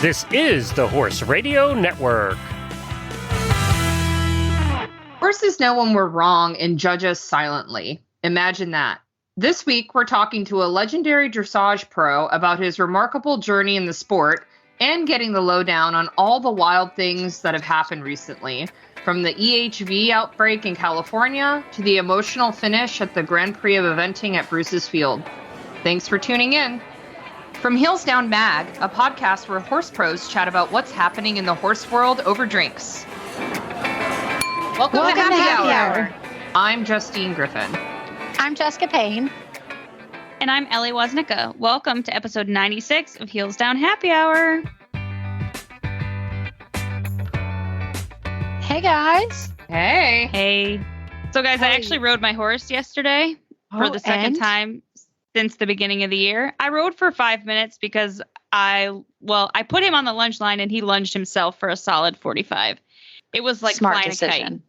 This is the Horse Radio Network. Horses know when we're wrong and judge us silently. Imagine that. This week, we're talking to a legendary dressage pro about his remarkable journey in the sport and getting the lowdown on all the wild things that have happened recently, from the EHV outbreak in California to the emotional finish at the Grand Prix of Eventing at Bruce's Field. Thanks for tuning in. From Heels Down Mag, a podcast where horse pros chat about what's happening in the horse world over drinks. Welcome to Happy Hour. I'm Justine Griffin. I'm Jessica Payne. And I'm Ellie Woznicka. Welcome to episode 96 of Heels Down Happy Hour. Hey, guys. Hey. So, guys, I actually rode my horse yesterday for the second time since the beginning of the year. I rode for 5 minutes because I put him on the lunge line and he lunged himself for a solid 45. It was like smart flying decision.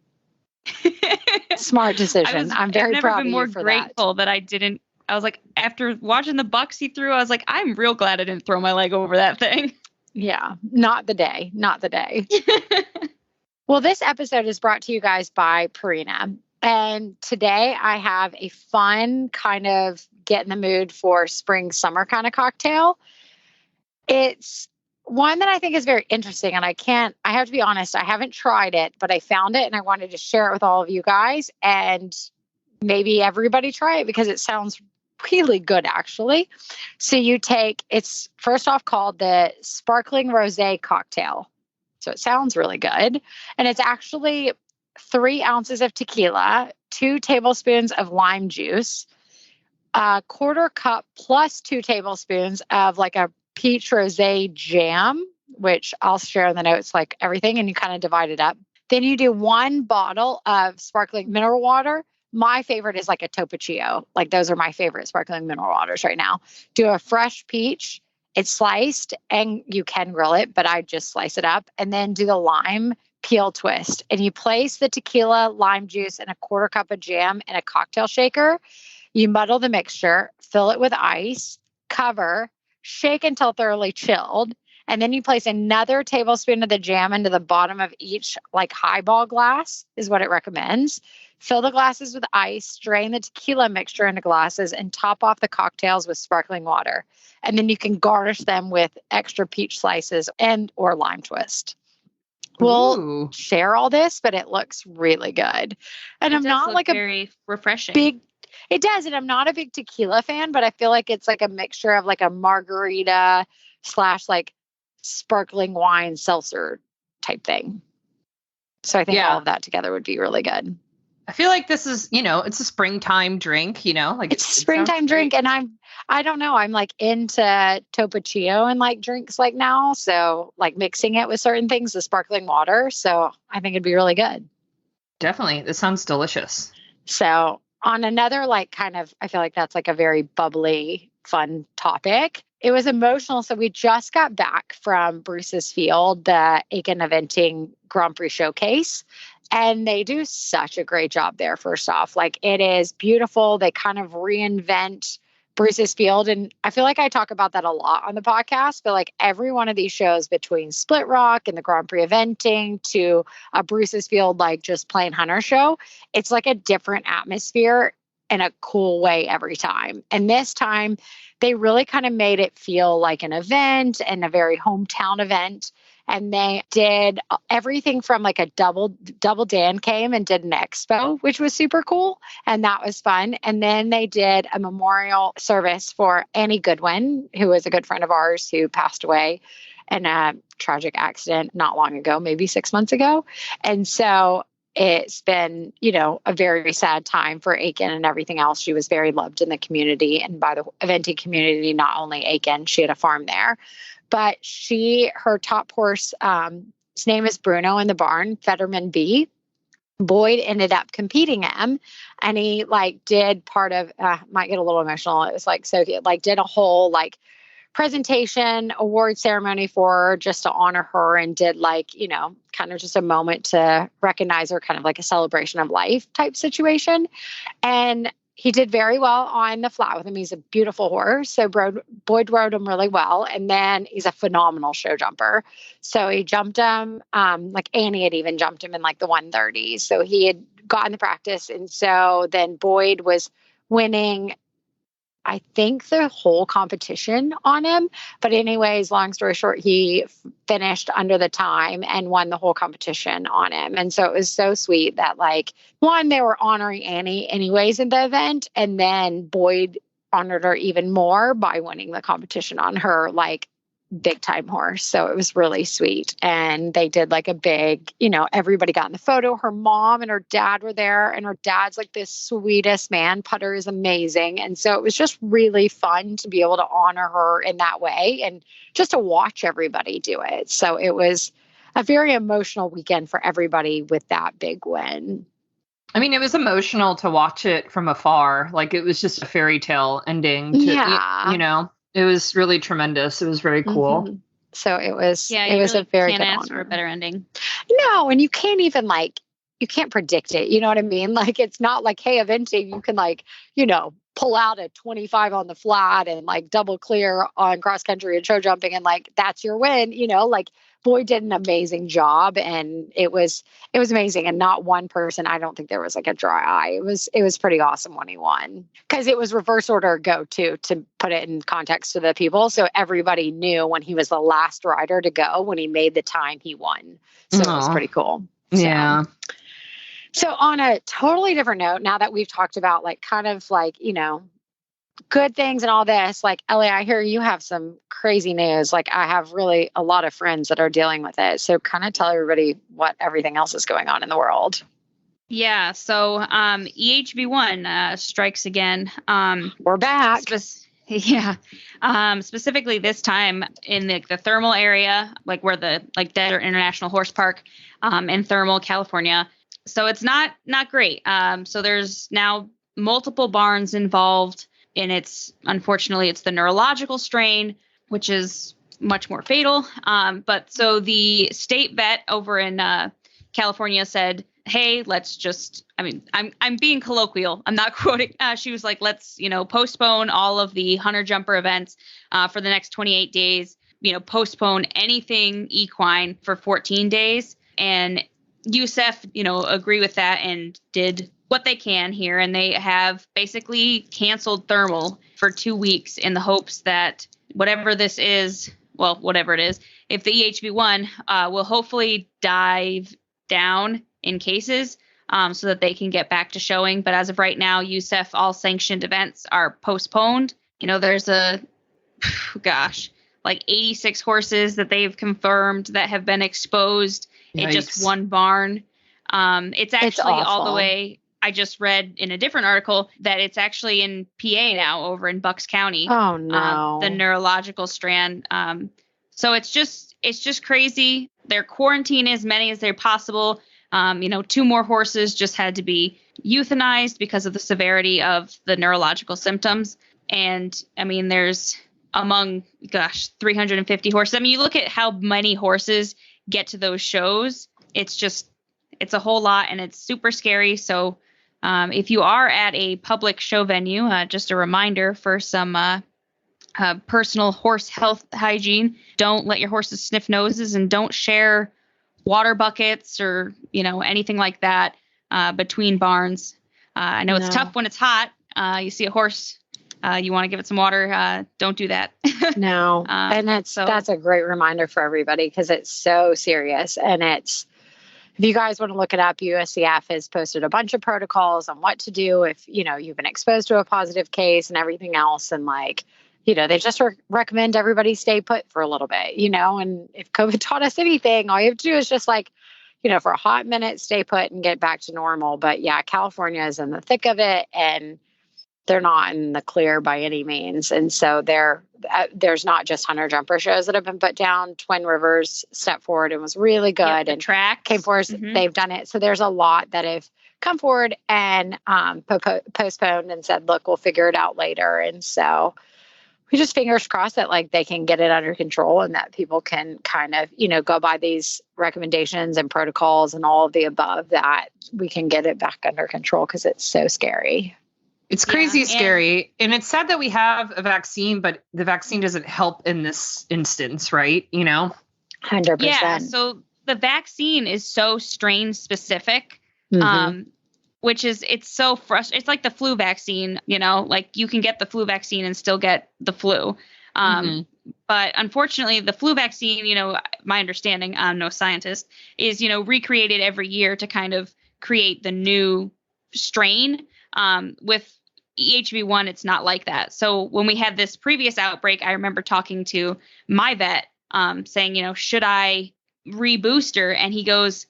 a kite. Smart decision. I'm very proud of you for that. I've never been more grateful that I didn't. I was like, after watching the bucks he threw, I was like, I'm real glad I didn't throw my leg over that thing. Yeah, not the day. Well, this episode is brought to you guys by Purina. And today I have a fun kind of get in the mood for spring, summer kind of cocktail. It's one that I think is very interesting. And I have to be honest, I haven't tried it, but I found it and I wanted to share it with all of you guys and maybe everybody try it because it sounds really good, actually. So it's first off called the Sparkling Rosé Cocktail. So it sounds really good. And it's actually 3 ounces of tequila, 2 tablespoons of lime juice, a quarter cup plus 2 tablespoons of like a peach rosé jam, which I'll share in the notes, like everything, and you kind of divide it up. Then you do 1 bottle of sparkling mineral water. My favorite is like a Topo-Chico. Like those are my favorite sparkling mineral waters right now. Do a fresh peach. It's sliced and you can grill it, but I just slice it up. And then do the lime peel twist. And you place the tequila, lime juice, and a quarter cup of jam in a cocktail shaker. You muddle the mixture, fill it with ice, cover, shake until thoroughly chilled. And then you place another tablespoon of the jam into the bottom of each like highball glass is what it recommends. Fill the glasses with ice, drain the tequila mixture into glasses, and top off the cocktails with sparkling water. And then you can garnish them with extra peach slices and or lime twist. We'll share all this, but it looks really good. And I'm not like very refreshing. It does. And I'm not a big tequila fan, but I feel like it's like a mixture of like a margarita / like sparkling wine seltzer type thing. So I think all of that together would be really good. I feel like this is, it's a springtime drink, like it's a springtime drink. And I don't know, I'm like into Topo-Chico and like drinks like now. So like mixing it with certain things, the sparkling water. So I think it'd be really good. Definitely. This sounds delicious. So on another, like kind of, I feel like that's like a very bubbly, fun topic. It was emotional. So we just got back from Bruce's Field, the Aiken Eventing Grand Prix Showcase. And they do such a great job there, first off. Like, it is beautiful. They kind of reinvent Bruce's Field. And I feel like I talk about that a lot on the podcast, but like every one of these shows between Split Rock and the Grand Prix Eventing to a Bruce's Field, like just plain hunter show, it's like a different atmosphere in a cool way every time. And this time they really kind of made it feel like an event and a very hometown event. And they did everything from like a double Dan came and did an expo, which was super cool. And that was fun. And then they did a memorial service for Annie Goodwin, who was a good friend of ours who passed away in a tragic accident not long ago, maybe 6 months ago. And so it's been, a very sad time for Aiken and everything else. She was very loved in the community and by the eventing community, not only Aiken, she had a farm there. But her top horse, his name is Bruno in the barn, Fetterman B. Boyd ended up competing him, and he did part of, might get a little emotional. It was so he did a whole presentation award ceremony for her just to honor her and did kind of just a moment to recognize her, kind of like a celebration of life type situation. And he did very well on the flat with him. He's a beautiful horse. So Boyd rode him really well. And then he's a phenomenal show jumper. So he jumped him, like Annie had even jumped him in like the 130s. So he had gotten the practice. And so then Boyd was winning, I think, the whole competition on him. But anyways, long story short, he finished under the time and won the whole competition on him. And so it was so sweet that, like, one, they were honoring Annie anyways in the event. And then Boyd honored her even more by winning the competition on her, like, big time horse. So it was really sweet. And they did like a big, everybody got in the photo. Her mom and her dad were there, and her dad's like this sweetest man. Putter is amazing. And so it was just really fun to be able to honor her in that way and just to watch everybody do it. So it was a very emotional weekend for everybody with that big win. I mean, it was emotional to watch it from afar. Like, it was just a fairy tale ending to, it was really tremendous. It was very cool. Mm-hmm. So it was, it was really a very can't good ask honor. for a better ending. No, and you can't even you can't predict it. You know what I mean? Like, it's not like, hey, eventing, you can pull out a 25 on the flat and like double clear on cross country and show jumping. And like, that's your win, Boyd did an amazing job, and it was amazing. And not one person, I don't think there was like a dry eye. It was pretty awesome when he won, because it was reverse order go too, to put it in context to the people. So everybody knew when he was the last rider to go, when he made the time, he won. So it was pretty cool. Yeah. So on a totally different note, now that we've talked about good things and all this, like, Ellie, I hear you have some crazy news. Like, I have really a lot of friends that are dealing with it. So kind of tell everybody what everything else is going on in the world. Yeah. So EHV1 strikes again. We're back. Specifically this time in the Thermal area, like where the Desert International Horse Park in Thermal, California. So it's not great. So there's now multiple barns involved. And unfortunately, it's the neurological strain, which is much more fatal. But so the state vet over in California said, hey, let's just, I'm being colloquial. I'm not quoting. She was like, let's, postpone all of the hunter jumper events for the next 28 days, postpone anything equine for 14 days. And USEF, agree with that and did what they can here, and they have basically canceled Thermal for 2 weeks in the hopes that whatever it is, if the EHV1 will hopefully dive down in cases so that they can get back to showing. But as of right now, USEF all sanctioned events are postponed. There's 86 horses that they've confirmed that have been exposed in just one barn. It's actually all the way. I just read in a different article that it's actually in PA now, over in Bucks County. Oh no. The neurological strand. So it's just crazy. They're quarantining as many as they're possible. 2 more horses just had to be euthanized because of the severity of the neurological symptoms. And there's among 350 horses. You look at how many horses get to those shows. It's a whole lot, and it's super scary. So if you are at a public show venue, just a reminder for some personal horse health hygiene. Don't let your horses sniff noses, and don't share water buckets or, anything like that between barns. I know it's tough when it's hot. You see a horse, you want to give it some water. Don't do that. No. And that's a great reminder for everybody, because it's so serious. And if you guys want to look it up, USCF has posted a bunch of protocols on what to do if, you've been exposed to a positive case and everything else. And they just recommend everybody stay put for a little bit, and if COVID taught us anything, all you have to do is just for a hot minute, stay put and get back to normal. But yeah, California is in the thick of it, and they're not in the clear by any means. And so there's not just hunter jumper shows that have been put down. Twin Rivers stepped forward and was really good. Yep, and track came forward. Mm-hmm. They've done it. So there's a lot that have come forward and postponed and said, look, we'll figure it out later. And so we just fingers crossed that they can get it under control, and that people can kind of, go by these recommendations and protocols and all of the above, that we can get it back under control, because it's so scary. It's crazy scary. And it's sad that we have a vaccine, but the vaccine doesn't help in this instance, right? 100%. Yeah. So the vaccine is so strain specific, which is, it's so frustrating. It's like the flu vaccine, like you can get the flu vaccine and still get the flu. But unfortunately, the flu vaccine, my understanding, I'm no scientist, is, recreated every year to kind of create the new strain. With EHV1, it's not like that. So when we had this previous outbreak, I remember talking to my vet saying, should I rebooster? And he goes,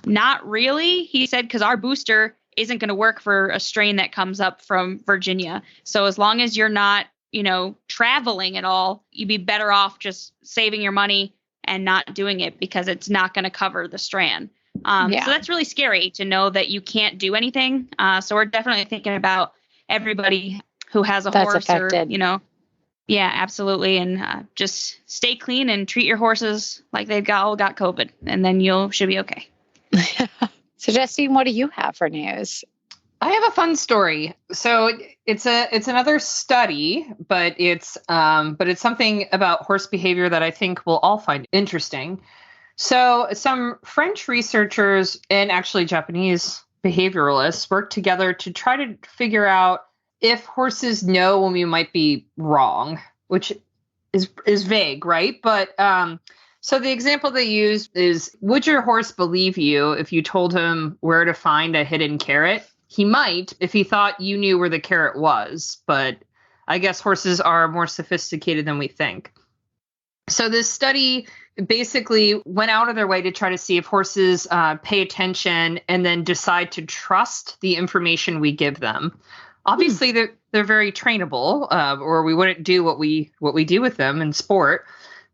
not really. He said, because our booster isn't going to work for a strain that comes up from Virginia. So as long as you're not, traveling at all, you'd be better off just saving your money and not doing it because it's not going to cover the strand. So that's really scary to know that you can't do anything. So we're definitely thinking about everybody who has a horse affected. Yeah, absolutely. And just stay clean and treat your horses like they've all got COVID, and then should be okay. So Justine, what do you have for news? I have a fun story. So it's another study, but it's something about horse behavior that I think we'll all find interesting. So some French researchers and actually Japanese behavioralists worked together to try to figure out if horses know when we might be wrong, which is vague, right? But so the example they used is, would your horse believe you if you told him where to find a hidden carrot? He might if he thought you knew where the carrot was, but I guess horses are more sophisticated than we think. So this study basically went out of their way to try to see if horses pay attention and then decide to trust the information we give them. Obviously, they're very trainable, or we wouldn't do what we do with them in sport.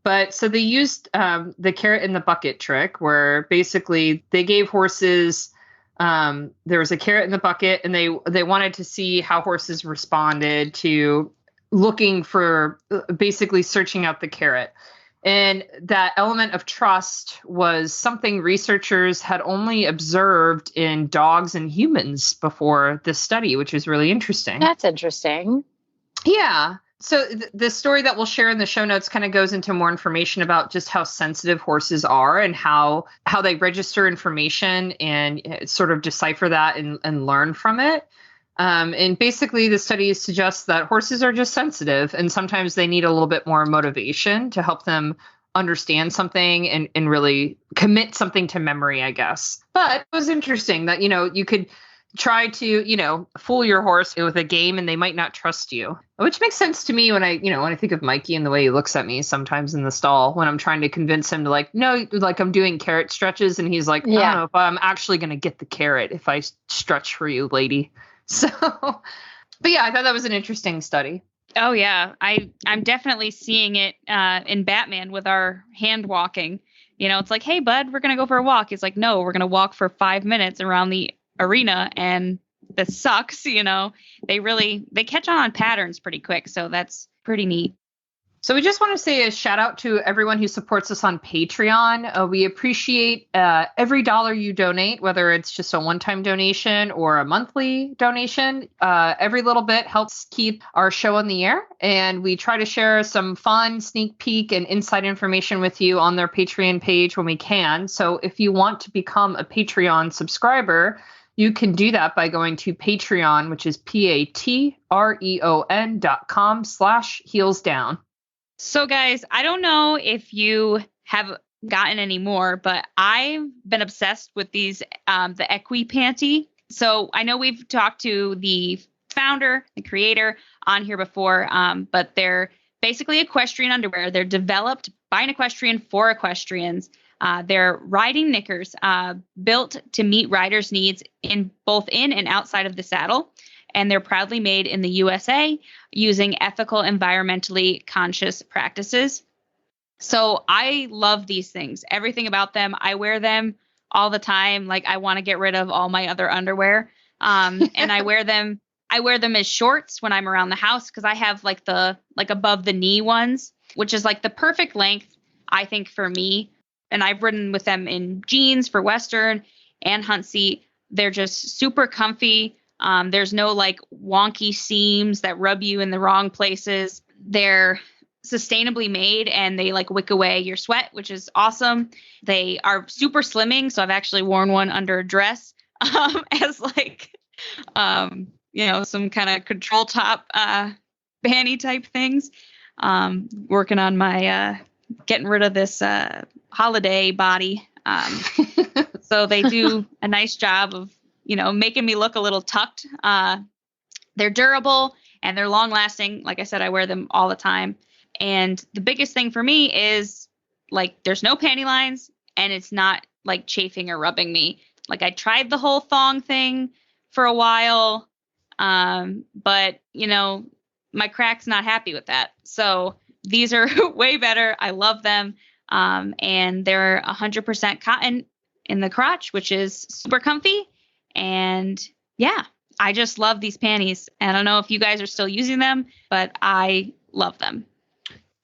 But so they used the carrot in the bucket trick, where basically they gave horses there was a carrot in the bucket, and they wanted to see how horses responded to looking for, basically searching out the carrot. And that element of trust was something researchers had only observed in dogs and humans before this study, which is really interesting. That's interesting. Yeah. So the story that we'll share in the show notes kind of goes into more information about just how sensitive horses are and how they register information and sort of decipher that and learn from it. And basically, the studies suggest that horses are just sensitive, and sometimes they need a little bit more motivation to help them understand something and really commit something to memory, I guess. But it was interesting that, you could try to, fool your horse with a game and they might not trust you, which makes sense to me when I think of Mikey and the way he looks at me sometimes in the stall when I'm trying to convince him to I'm doing carrot stretches. And he's like, I don't know if I'm actually going to get the carrot if I stretch for you, lady. So, but yeah, I thought that was an interesting study. Oh yeah. I'm definitely seeing it in Batman with our hand walking. It's like, hey bud, we're going to go for a walk. He's like, no, we're going to walk for 5 minutes around the arena, and that sucks. They catch on patterns pretty quick, so that's pretty neat. So we just want to say a shout out to everyone who supports us on Patreon. We appreciate every dollar you donate, whether it's just a one-time donation or a monthly donation. Every little bit helps keep our show on the air, and we try to share some fun sneak peek and inside information with you on their Patreon page when we can. So if you want to become a Patreon subscriber, you can do that by going to Patreon, which is patreon.com/heelsdown. So guys, I don't know if you have gotten any more, but I've been obsessed with these, the EquiPanty. So I know we've talked to the founder, the creator on here before, but they're basically equestrian underwear. They're developed by an equestrian for equestrians. They're riding knickers, built to meet riders' needs in both in and outside of the saddle. And they're proudly made in the USA using ethical, environmentally conscious practices. So I love these things. Everything about them. I wear them all the time. Like, I want to get rid of all my other underwear. And I wear them as shorts when I'm around the house, because I have like above the knee ones, which is like the perfect length, I think, for me. And I've ridden with them in jeans for Western and hunt seat. They're just super comfy. There's no like wonky seams that rub you in the wrong places. They're sustainably made and they like wick away your sweat, which is awesome. They are super slimming. So I've actually worn one under a dress as like, some kind of control top panty type things. Working on my getting rid of this holiday body. So they do a nice job of, making me look a little tucked. They're durable and they're long lasting. Like I said, I wear them all the time. And the biggest thing for me is like, there's no panty lines and it's not like chafing or rubbing me. Like I tried the whole thong thing for a while. But my crack's not happy with that. So these are way better. I love them. And they're 100% cotton in the crotch, which is super comfy. And yeah, I just love these panties. And I don't know if you guys are still using them, but I love them.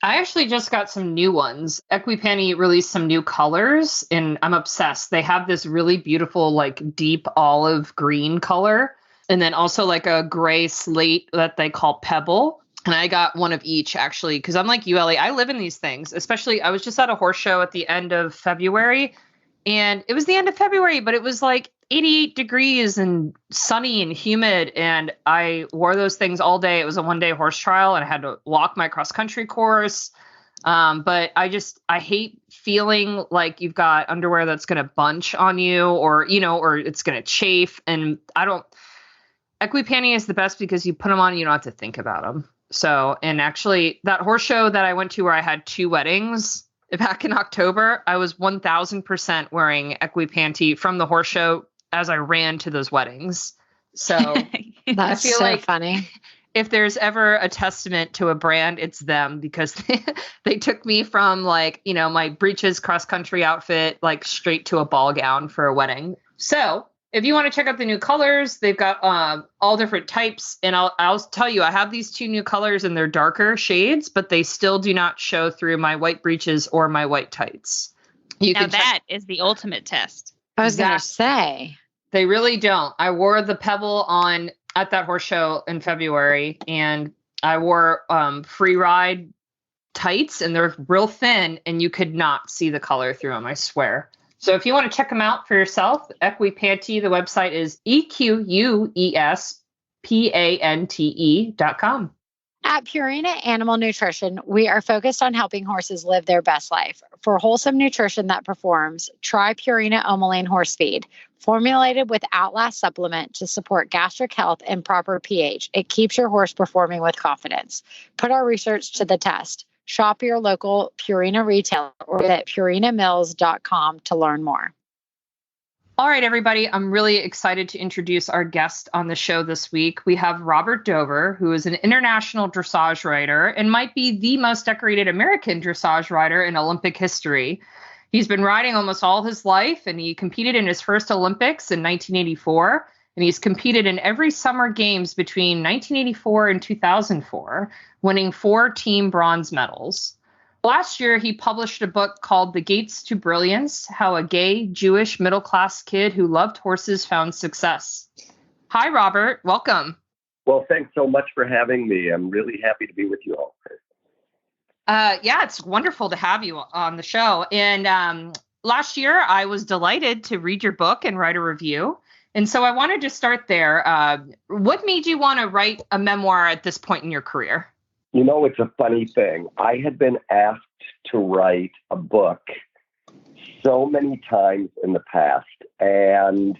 I actually just got some new ones. Equipanty released some new colors and I'm obsessed. They have this really beautiful, like deep olive green color. And then also like a gray slate that they call Pebble. And I got one of each actually, because I'm like you, Ellie. I live in these things, especially I was just at a horse show at the end of February. And it was the end of February, but it was like 88 degrees and sunny and humid. And I wore those things all day. It was a 1-day horse trial and I had to walk my cross country course. But I hate feeling like you've got underwear that's going to bunch on you or it's going to chafe. And Equipanty is the best because you put them on and you don't have to think about them. So, and actually that horse show that I went to where I had 2 weddings back in October, I was 1000% wearing Equipanty from the horse show as I ran to those weddings. So that's I feel so like funny. If there's ever a testament to a brand, it's them because they took me from like, my breeches cross country outfit, like straight to a ball gown for a wedding. So if you want to check out the new colors, they've got all different types. And I'll tell you, I have these 2 new colors and they're darker shades, but they still do not show through my white breeches or my white tights. That is the ultimate test. I was going to say. They really don't. I wore the Pebble on at that horse show in February and I wore free ride tights and they're real thin and you could not see the color through them, I swear. So if you want to check them out for yourself, Equipanty, the website is EQUESPANTE.com. At Purina Animal Nutrition, we are focused on helping horses live their best life. For wholesome nutrition that performs, try Purina Omaline Horse Feed. Formulated with Outlast supplement to support gastric health and proper pH, it keeps your horse performing with confidence. Put our research to the test. Shop your local Purina retailer or at purinamills.com to learn more. All right, everybody. I'm really excited to introduce our guest on the show this week. We have Robert Dover, who is an international dressage rider and might be the most decorated American dressage rider in Olympic history. He's been riding almost all his life, and he competed in his first Olympics in 1984. And he's competed in every summer games between 1984 and 2004, winning 4 team bronze medals. Last year, he published a book called The Gates to Brilliance: How a Gay Jewish Middle-Class Kid Who Loved Horses Found Success. Hi, Robert. Welcome. Well, thanks so much for having me. I'm really happy to be with you all. Yeah, it's wonderful to have you on the show. And last year, I was delighted to read your book and write a review. And so I wanted to start there. What made you want to write a memoir at this point in your career? It's a funny thing. I had been asked to write a book so many times in the past. And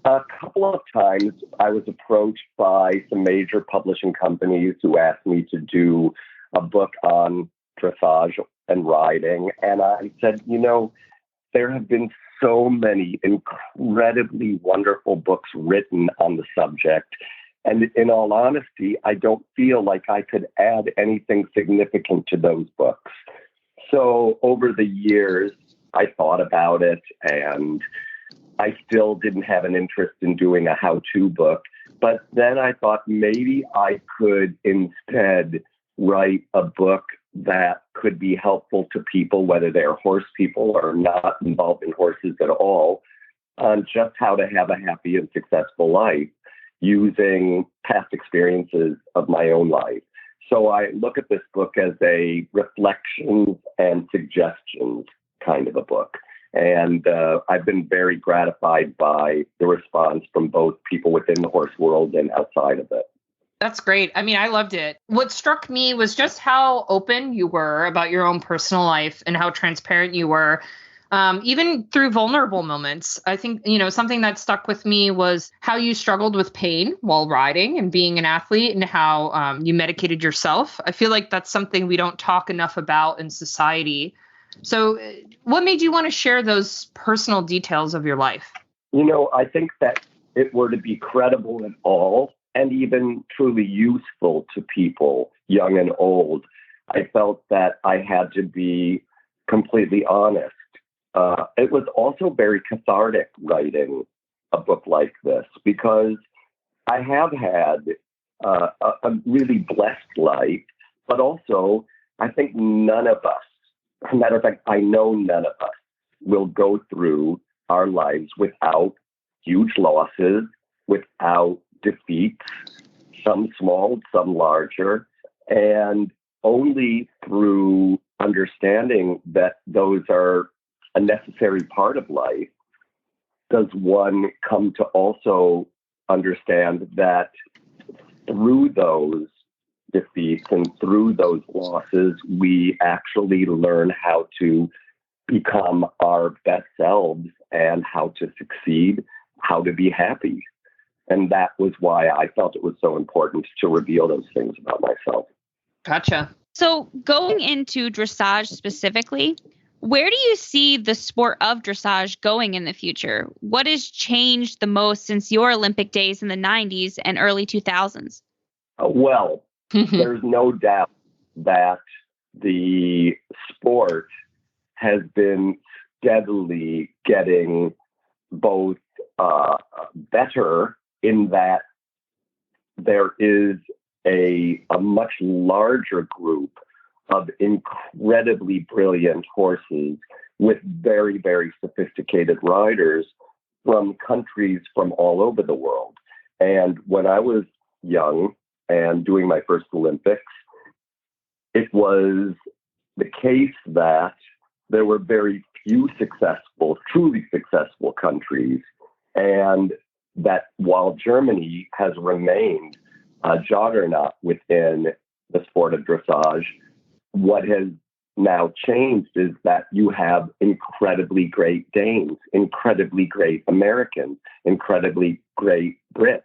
a couple of times I was approached by some major publishing companies who asked me to do a book on dressage and riding. And I said, there have been so many incredibly wonderful books written on the subject. And in all honesty, I don't feel like I could add anything significant to those books. So over the years, I thought about it, and I still didn't have an interest in doing a how-to book. But then I thought maybe I could instead write a book that could be helpful to people, whether they're horse people or not involved in horses at all, on just how to have a happy and successful life. using past experiences of my own life. So I look at this book as a reflections and suggestions kind of a book. And I've been very gratified by the response from both people within the horse world and outside of it. That's great. I mean, I loved it. What struck me was just how open you were about your own personal life and how transparent you were, even through vulnerable moments. I think, something that stuck with me was how you struggled with pain while riding and being an athlete, and how you medicated yourself. I feel like that's something we don't talk enough about in society. So what made you want to share those personal details of your life? I think that it were to be credible at all, and even truly useful to people, young and old, I felt that I had to be completely honest. It was also very cathartic writing a book like this, because I have had a really blessed life, but also I think none of us, as a matter of fact, I know none of us will go through our lives without huge losses, without defeats, some small, some larger, and only through understanding that those are a necessary part of life does one come to also understand that through those defeats and through those losses, we actually learn how to become our best selves and how to succeed, how to be happy. And that was why I felt it was so important to reveal those things about myself. Gotcha. So going into dressage specifically, where do you see the sport of dressage going in the future? What has changed the most since your Olympic days in the 90s and early 2000s? Well, there's no doubt that the sport has been steadily getting both better in that there is a much larger group of incredibly brilliant horses with very, very sophisticated riders from countries from all over the world. And when I was young and doing my first Olympics, it was the case that there were very few truly successful countries, and that while Germany has remained a juggernaut within the sport of dressage, what has now changed is that you have incredibly great Danes, incredibly great Americans, incredibly great Brits,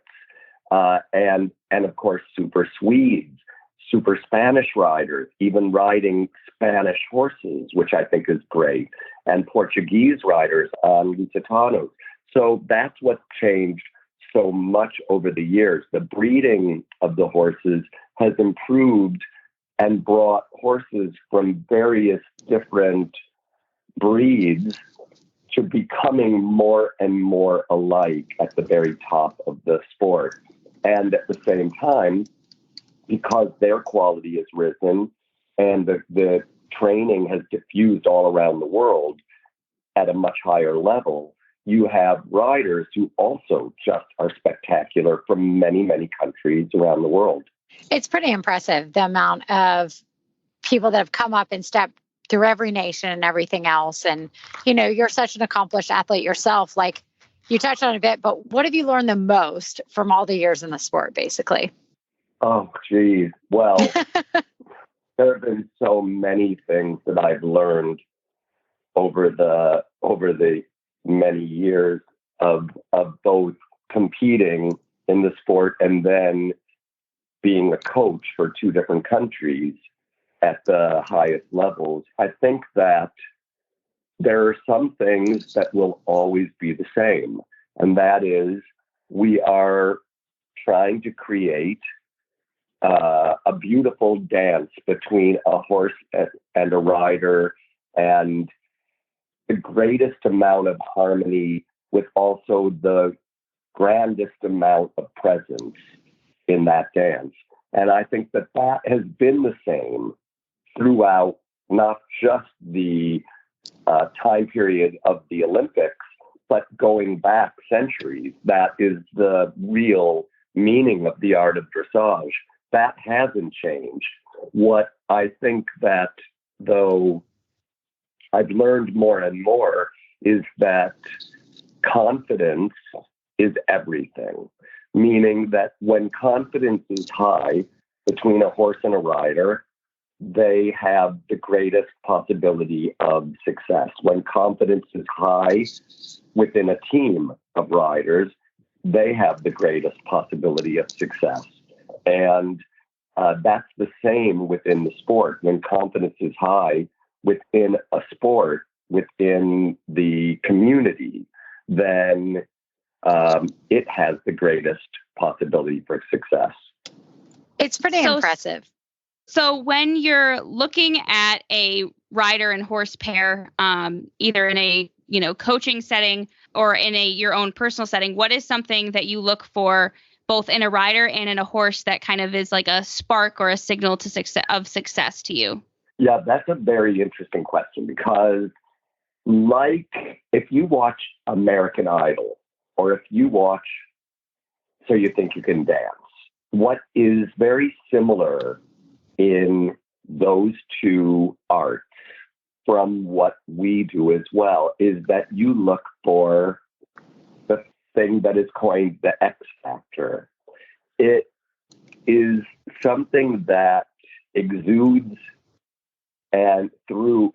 and of course, super Swedes, super Spanish riders, even riding Spanish horses, which I think is great, and Portuguese riders on Lusitanos. So that's what's changed so much over the years. The breeding of the horses has improved and brought horses from various different breeds to becoming more and more alike at the very top of the sport. And at the same time, because their quality has risen and the training has diffused all around the world at a much higher level, you have riders who also just are spectacular from many, many countries around the world. It's pretty impressive, the amount of people that have come up and stepped through every nation and everything else. And, you're such an accomplished athlete yourself. Like, you touched on it a bit, but what have you learned the most from all the years in the sport, basically? Oh, geez. Well, there have been so many things that I've learned over the many years of both competing in the sport and then being a coach for two different countries at the highest levels. I think that there are some things that will always be the same, and that is we are trying to create a beautiful dance between a horse and a rider, and the greatest amount of harmony with also the grandest amount of presence in that dance. And I think that has been the same throughout not just the time period of the Olympics, but going back centuries. That is the real meaning of the art of dressage. That hasn't changed. What I think that, though, I've learned more and more is that confidence is everything, meaning that when confidence is high between a horse and a rider, they have the greatest possibility of success. When confidence is high within a team of riders, they have the greatest possibility of success. And that's the same within the sport. When confidence is high within a sport, within the community, then it has the greatest possibility for success. It's pretty impressive. So when you're looking at a rider and horse pair, either in a coaching setting or in your own personal setting, what is something that you look for both in a rider and in a horse that kind of is like a spark or a signal to success to you? Yeah, that's a very interesting question, because like if you watch American Idol or if you watch So You Think You Can Dance, what is very similar in those two arts from what we do as well is that you look for the thing that is coined the X factor. It is something that exudes and through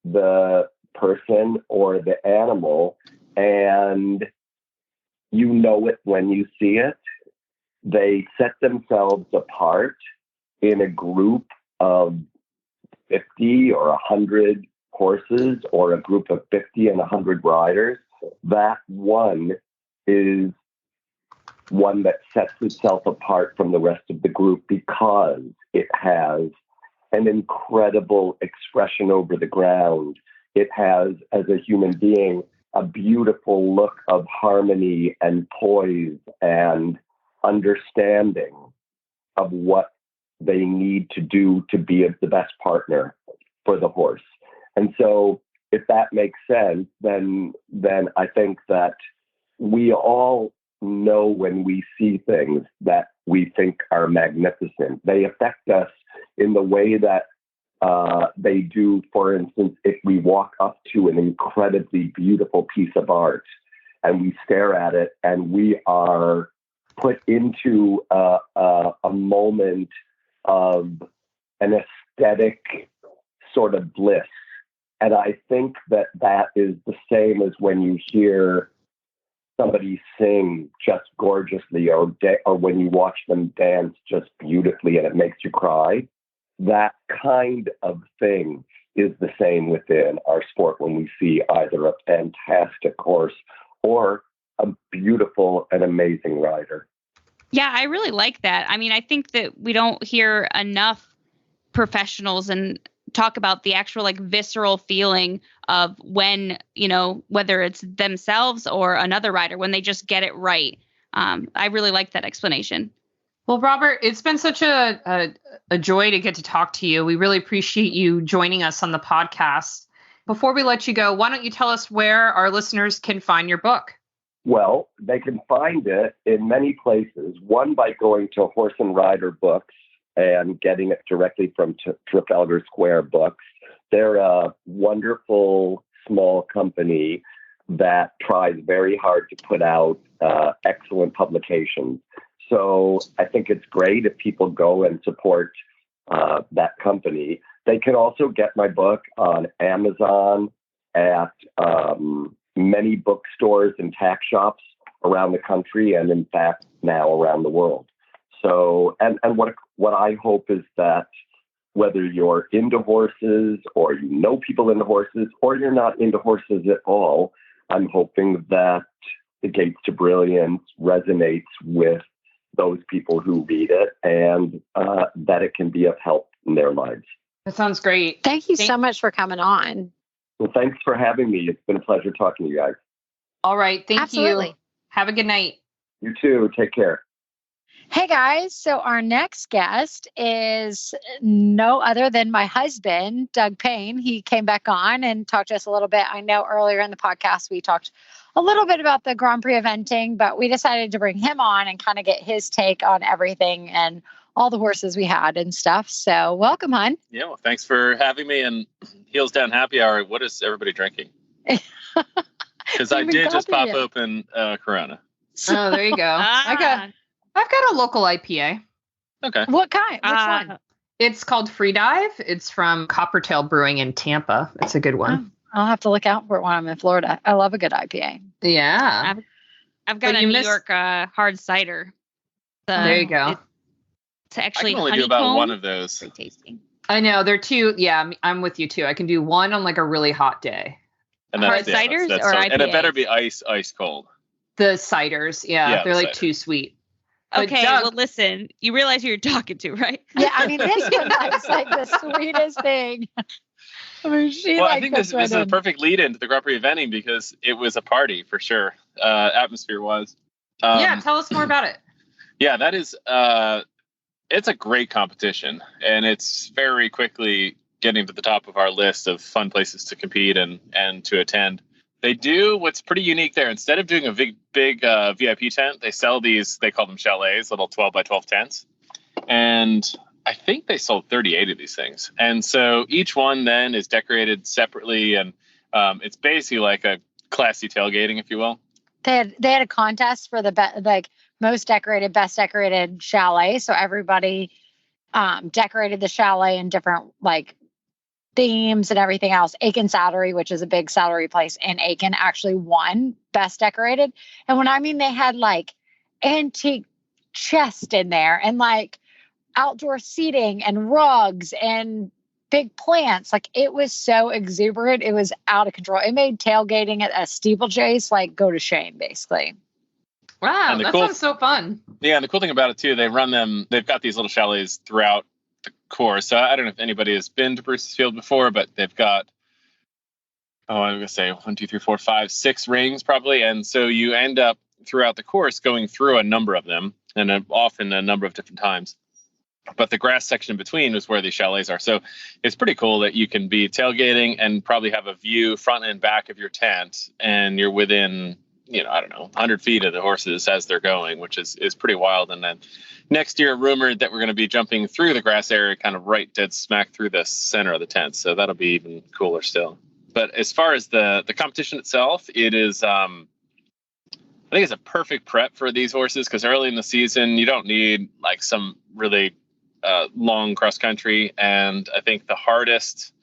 the person or the animal, and you know it when you see it. They set themselves apart in a group of 50 or 100 horses, or a group of 50 and 100 riders. That one is one that sets itself apart from the rest of the group because it has an incredible expression over the ground. It has, as a human being, a beautiful look of harmony and poise and understanding of what they need to do to be the best partner for the horse. And so if that makes sense, then I think that we all know when we see things that we think are magnificent. They affect us in the way that they do, for instance, if we walk up to an incredibly beautiful piece of art and we stare at it and we are put into a moment of an aesthetic sort of bliss. And I think that is the same as when you hear somebody sing just gorgeously, or when you watch them dance just beautifully and it makes you cry. That kind of thing is the same within our sport when we see either a fantastic horse or a beautiful and amazing rider. Yeah, I really like that. I mean, I think that we don't hear enough professionals and talk about the actual like visceral feeling of when, whether it's themselves or another rider, when they just get it right. I really like that explanation. Well, Robert, it's been such a joy to get to talk to you. We really appreciate you joining us on the podcast. Before we let you go, why don't you tell us where our listeners can find your book? Well, they can find it in many places. One, by going to Horse and Rider Books and getting it directly from Trafalgar Square Books. They're a wonderful small company that tries very hard to put out excellent publications. So I think it's great if people go and support that company. They can also get my book on Amazon, at many bookstores and tack shops around the country, and in fact now around the world. So, and what I hope is that whether you're into horses or you know people into horses or you're not into horses at all, I'm hoping that The Gates to Brilliance resonates with those people who read it, and that it can be of help in their lives. That sounds great. Thank you so much for coming on. Well, thanks for having me. It's been a pleasure talking to you guys. All right. Thank Absolutely. you. Have a good night. You too. Take care. Hey guys, so our next guest is no other than my husband, Doug Payne. He came back on and talked to us a little bit. I know earlier in the podcast we talked a little bit about the Grand Prix eventing, but we decided to bring him on and kind of get his take on everything and all the horses we had and stuff. So welcome, hon. Yeah, well, thanks for having me. And Heels Down Happy Hour, what is everybody drinking? Because I did just pop open Corona. Oh, there you go. I've got a local IPA. Okay. What kind? Which one? It's called Free Dive. It's from Coppertail Brewing in Tampa. It's a good one. I'll have to look out for it when I'm in Florida. I love a good IPA. Yeah. I've got a New York hard cider. So there you go. It's actually I can only do about one of those. Very tasty. I know. They're two. Yeah, I'm with you too. I can do one on like a really hot day. And hard ciders or IPAs? And it better be ice cold. The ciders. Yeah they're like too sweet. Okay, well, listen, you realize who you're talking to, right? Yeah, I mean, this one is like the sweetest thing. I mean, I think this is a perfect lead into the Grand Prix eventing because it was a party for sure. Atmosphere was. Yeah, tell us more about it. Yeah, that is, it's a great competition, and it's very quickly getting to the top of our list of fun places to compete and to attend. They do what's pretty unique there. Instead of doing a big VIP tent, they sell these, they call them chalets, little 12 by 12 tents. And I think they sold 38 of these things. And so each one then is decorated separately. And it's basically like a classy tailgating, if you will. They had a contest for the most decorated, best decorated chalet. So everybody decorated the chalet in different themes and everything else. Aiken Saddlery, which is a big saddlery place in Aiken, actually won best decorated. And when I mean they had antique chest in there and outdoor seating and rugs and big plants, it was so exuberant. It was out of control. It made tailgating at a steeplechase go to shame, basically. Wow, that sounds so fun. Yeah, and the cool thing about it too, they've got these little chalets throughout the course. So I don't know if anybody has been to Bruce's Field before, but they've got, I'm going to say 1, 2, 3, 4, 5, 6 rings probably. And so you end up throughout the course going through a number of them and often a number of different times. But the grass section in between is where these chalets are. So it's pretty cool that you can be tailgating and probably have a view front and back of your tent and you're within, 100 feet of the horses as they're going, which is pretty wild. And then next year, rumored that we're going to be jumping through the grass area, kind of right dead smack through the center of the tent. So that'll be even cooler still. But as far as the competition itself, it is, I think it's a perfect prep for these horses because early in the season, you don't need some really long cross country. And I think the hardest,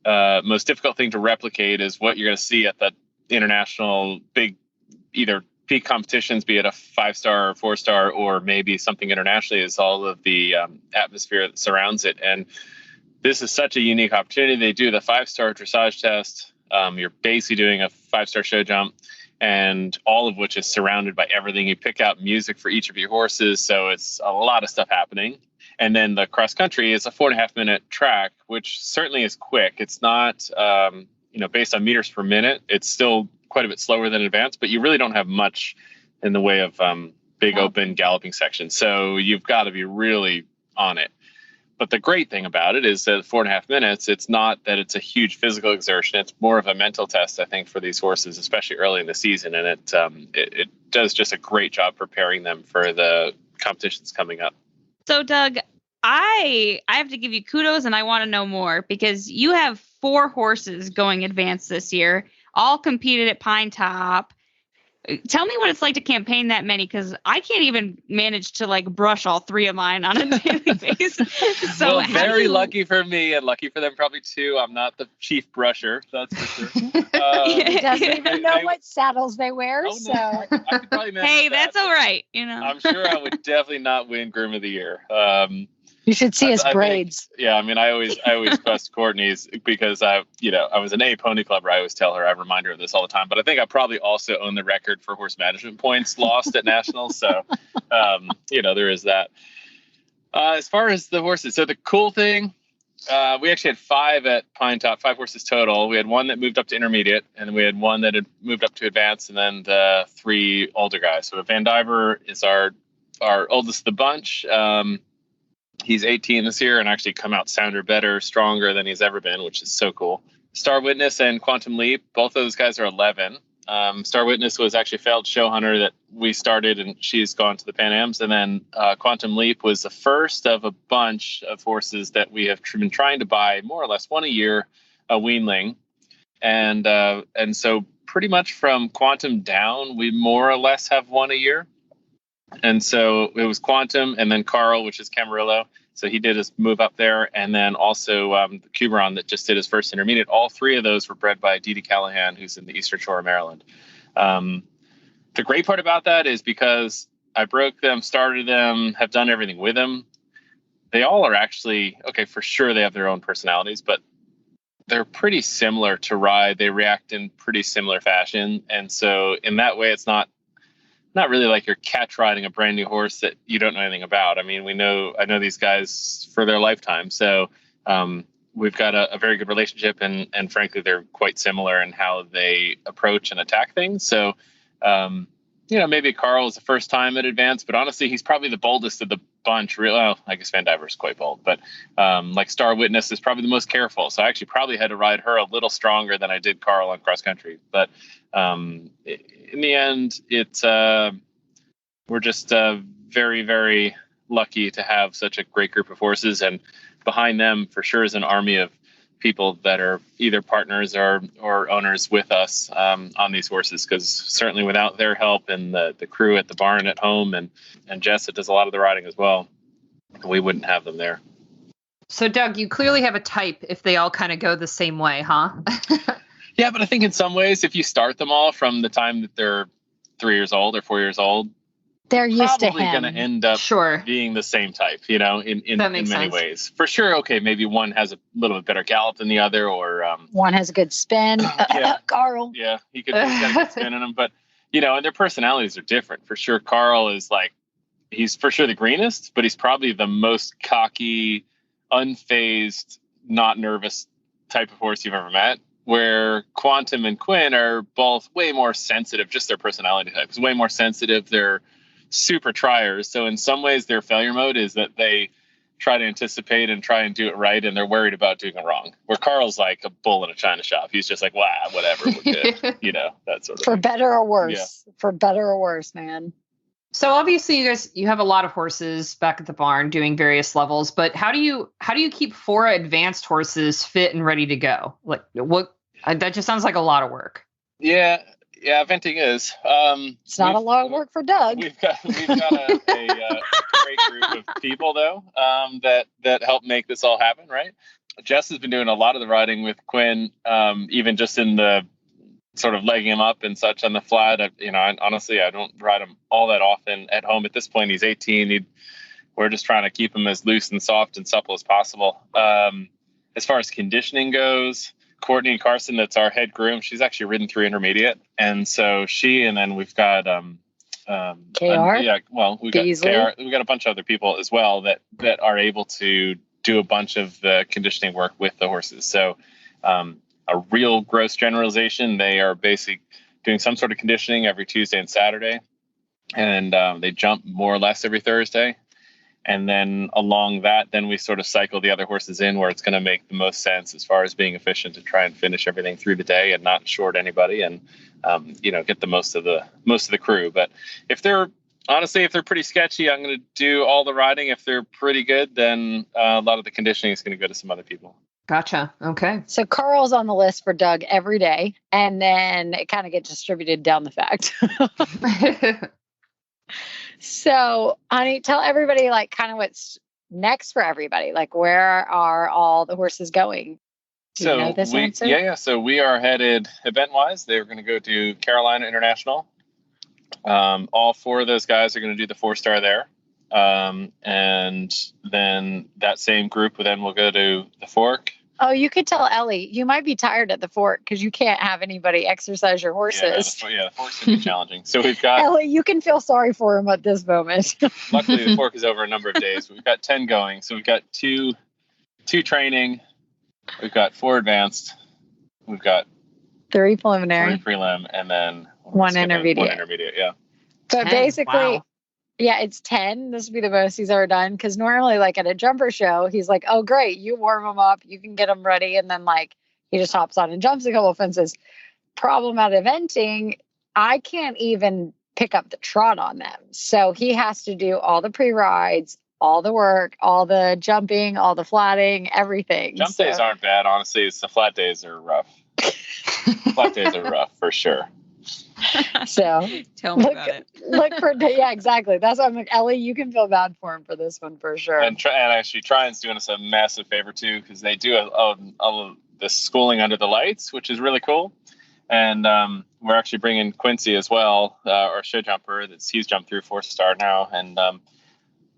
most difficult thing to replicate is what you're going to see at the international big, either peak competitions, be it a 5-star or 4-star, or maybe something internationally, is all of the atmosphere that surrounds it. And this is such a unique opportunity. They do the 5-star dressage test. You're basically doing a 5-star show jump, and all of which is surrounded by everything. You pick out music for each of your horses. So it's a lot of stuff happening. And then the cross country is a 4.5-minute track, which certainly is quick. It's not, based on meters per minute. It's still quite a bit slower than advanced, but you really don't have much in the way of big open galloping sections. So you've got to be really on it. But the great thing about it is that 4.5 minutes, it's not that it's a huge physical exertion. It's more of a mental test, I think, for these horses, especially early in the season. And it does just a great job preparing them for the competitions coming up. So, Doug, I have to give you kudos, and I want to know more because you have 4 horses going advanced this year, all competed at Pine Top. Tell me what it's like to campaign that many, because I can't even manage to brush all 3 of mine on a daily basis. So well, very lucky for me and lucky for them probably too. I'm not the chief brusher, that's for sure. He doesn't even know what saddles they wear. Oh, no, I could probably manage hey, that, that's all right. I'm sure I would definitely not win Groom of the Year. You should see his braids. I always bust Courtney's because I was an A pony clubber. I always tell her, I remind her of this all the time. But I think I probably also own the record for horse management points lost at nationals. So, there is that. As far as the horses, so the cool thing, we actually had 5 at Pine Top, 5 horses total. We had 1 that moved up to intermediate, and then we had 1 that had moved up to advanced, and then the 3 older guys. So Van Diver is our oldest of the bunch. He's 18 this year and actually come out sounder, better, stronger than he's ever been, which is so cool. Star Witness and Quantum Leap, both of those guys are 11. Star Witness was actually a failed show hunter that we started, and she's gone to the Pan Ams. And then Quantum Leap was the first of a bunch of horses that we have been trying to buy more or less one a year, a weanling. And so pretty much from Quantum down, we more or less have one a year. And so it was Quantum, and then Carl, which is Camarillo. So he did his move up there. And then also the Quiberon that just did his first intermediate. All three of those were bred by Didi Callahan, who's in the Eastern Shore of Maryland. The great part about that is because I broke them, started them, have done everything with them. They all are actually, okay, for sure they have their own personalities, but they're pretty similar to ride. They react in pretty similar fashion. And so in that way, it's not really like you're catch riding a brand new horse that you don't know anything about. I mean, I know these guys for their lifetime. So we've got a very good relationship, and frankly, they're quite similar in how they approach and attack things. So, maybe Carl is the first time at Advance, but honestly, he's probably the boldest of the bunch. Well, I guess Van Diver's quite bold, but like Star Witness is probably the most careful. So I actually probably had to ride her a little stronger than I did Carl on cross country. But in the end, we're just very, very lucky to have such a great group of horses, and behind them for sure is an army of people that are either partners or owners with us on these horses, because certainly without their help and the crew at the barn at home and Jess that does a lot of the riding as well, we wouldn't have them there. So Doug, you clearly have a type if they all kind of go the same way, huh? Yeah, but I think in some ways, if you start them all from the time that they're 3 years old or 4 years old, they're used to him. Probably going to end up being the same type, in many ways. For sure, okay, maybe one has a little bit better gallop than the other, or one has a good spin. Carl. Yeah, he's got a good spin in him, but and their personalities are different. For sure, Carl is he's for sure the greenest, but he's probably the most cocky, unfazed, not nervous type of horse you've ever met. Where Quantum and Quinn are both way more sensitive, just their personality types, way more sensitive. They're super triers. So in some ways, their failure mode is that they try to anticipate and try and do it right, and they're worried about doing it wrong. Where Carl's like a bull in a china shop. He's just like, wow, whatever, we're good. That sort of For thing. better or worse. Yeah. For better or worse, man. So obviously you have a lot of horses back at the barn doing various levels, but how do you keep 4 advanced horses fit and ready to go? Like that just sounds like a lot of work. Yeah, eventing is. It's not a lot of work for Doug. We've got a great group of people though that help make this all happen, right? Jess has been doing a lot of the riding with Quinn, even just in the sort of legging him up and such on the flat. Honestly, I don't ride him all that often at home. At this point, he's 18. We're just trying to keep him as loose and soft and supple as possible. As far as conditioning goes, Courtney Carson, that's our head groom, she's actually ridden 3 intermediate. And so and then we've got KR? We got KR. We got a bunch of other people as well that are able to do a bunch of the conditioning work with the horses. So a real gross generalization, they are basically doing some sort of conditioning every Tuesday and Saturday, and they jump more or less every Thursday. And then along that, then we sort of cycle the other horses in where it's going to make the most sense as far as being efficient to try and finish everything through the day and not short anybody, and get the most of the crew. But if they're pretty sketchy, I'm going to do all the riding. If they're pretty good, then a lot of the conditioning is going to go to some other people. Gotcha. Okay. So Carl's on the list for Doug every day, and then it kind of gets distributed down the fact. So, honey, tell everybody kind of what's next for everybody. Where are all the horses going? Do you know this answer? Yeah. So we are headed event-wise. They're going to go to Carolina International. All 4 of those guys are going to do the 4-star there. And then that same group then will go to the Fork. Oh, you could tell Ellie, you might be tired at the Fork because you can't have anybody exercise your horses. Yeah, the Fork's going to be challenging. So we've got... Ellie, you can feel sorry for him at this moment. Luckily, the Fork is over a number of days. We've got 10 going. So we've got two training. We've got 4 advanced. We've got 3 preliminary. 3 prelim, and then... 1 intermediate. 1 intermediate, yeah. But 10, basically... wow. Yeah, it's 10. This would be the most he's ever done. Because normally, at a jumper show, he's like, oh, great. You warm him up. You can get him ready. And then, he just hops on and jumps a couple of fences. problem at eventing, I can't even pick up the trot on them. So he has to do all the pre-rides, all the work, all the jumping, all the flatting, everything. Jump days aren't bad, honestly. It's the flat days are rough. Flat days are rough for sure. So Tell me about it. Look for yeah, exactly. That's why I'm like, Ellie, you can feel bad for him for this one for sure. And actually, Trian's doing us a massive favor too, because they do all of the schooling under the lights, which is really cool. And we're actually bringing Quincy as well, our show jumper. He's jumped through 4-star now. And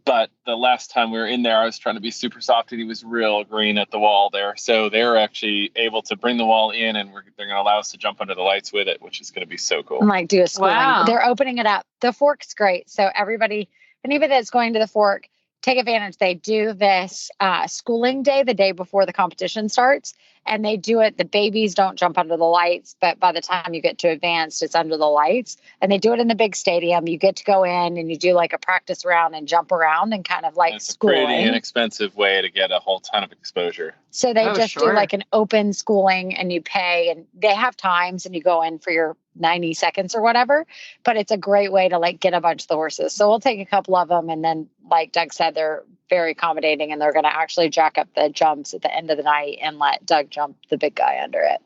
but the last time we were in there, I was trying to be super soft, and he was real green at the wall there. So they were actually able to bring the wall in, and they're going to allow us to jump under the lights with it, which is going to be so cool. And like do a schooling. Wow. They're opening it up. The Fork's great. So anybody that's going to the Fork, take advantage. They do this schooling day the day before the competition starts, and they do it. The babies don't jump under the lights, but by the time you get to advanced, it's under the lights. And they do it in the big stadium. You get to go in and you do like a practice round and jump around and kind of like It's schooling. a pretty inexpensive way to get a whole ton of exposure. So they do Sure. like an open schooling, and you pay, and they have times, and you go in for your 90 seconds or whatever. But it's a great way to like get a bunch of the horses. So we'll take a couple of them, and then like Doug said, they're very accommodating, and they're going to actually jack up the jumps at the end of the night and let Doug jump the big guy under it.